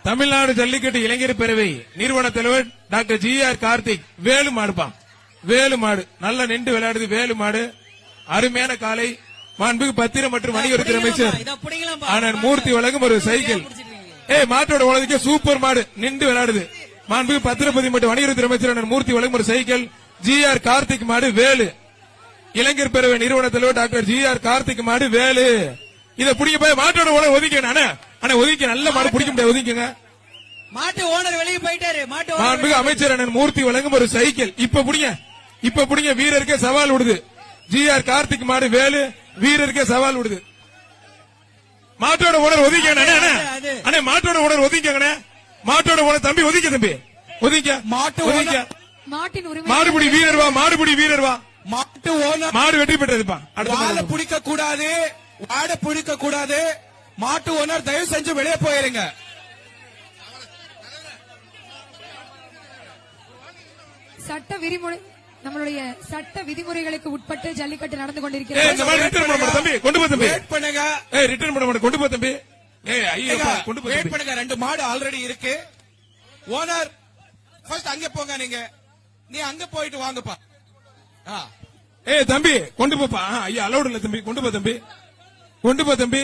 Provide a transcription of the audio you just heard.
தமிழ்நாடு ஜல்லிக்கட்டு இளைஞர் பேரவை நிறுவன தலைவர் டாக்டர் ஜி.ஆர். கார்த்திக். வேலு மாடுப்பான், வேலு மாடு நல்லா நின்று விளையாடுது. வேலு மாடு அருமையான காலை. மாண்புக்கு பத்திரம் மற்றும் வணிகத்துறை அமைச்சர் அண்ணன் மூர்த்தி வழங்கும் ஒரு சைக்கிள். மாட்டோட உலகத்துக்கு சூப்பர் மாடு நின்று விளையாடுது. மாண்புக்கு பத்திரப்பதி மற்றும் வணிகத்துறை அமைச்சர் அண்ணன் மூர்த்தி வழங்கும் ஒரு சைக்கிள். ஜி.ஆர். கார்த்திக் மாடு வேலு. இளைஞர் பேரவை நிறுவன தலைவர் டாக்டர் ஜி.ஆர். கார்த்திக் மாடு வேலு. இதை பிடிக்க போய் மாட்டோட உலகம் ஒதுக்க ஒதுக்க நல்ல மாடு பிடிக்க முடியாது, ஒதுக்குங்க. மாட்டு ஓனர் வெளியே போயிட்டாரு. மாண்புக்கு அமைச்சர் அண்ணன் மூர்த்தி வழங்கும் ஒரு சைக்கிள். இப்ப புடிங்க வீரருக்கே சவால் விடுது. ஜி.ஆர். கார்த்திக் மாடு வேலு வீரருக்கே சவால் விடுது. மாட்டோட ஓனர் ஒதுக்க அண்ணே, மாட்டோட ஓனர் ஒதுக்கங்கண்ணே. மாட்டோட ஓனர் தம்பி ஒதுக்க, தம்பி ஒதுக்க. மாடுபிடி வீரர் வா, மாடுபிடி வீரர் வா. மாட்டு ஓனர் மாடு வெற்றி பெற்றதுப்பா. வாழை பிடிக்க கூடாது, வாடை பிடிக்க கூடாது. மாட்டு ஓனர் தயவு செஞ்சு வெளியே போயிருங்க. சட்ட விதிமுறை நம்மளுடைய சட்ட விதிமுறைகளுக்கு உட்பட்டு ஜல்லிக்கட்டு நடந்து கொண்டிருக்கிறது. ரெண்டு மாடு ஆல்ரெடி இருக்கு. ஓனர் ஃபர்ஸ்ட் அங்க போங்க, நீ அங்க போயிட்டு வாங்கப்பா. தம்பி கொண்டு போப்பா. ஐயா அலௌட் இல்ல தம்பி, கொண்டு போ தம்பி, கொண்டு போ தம்பி.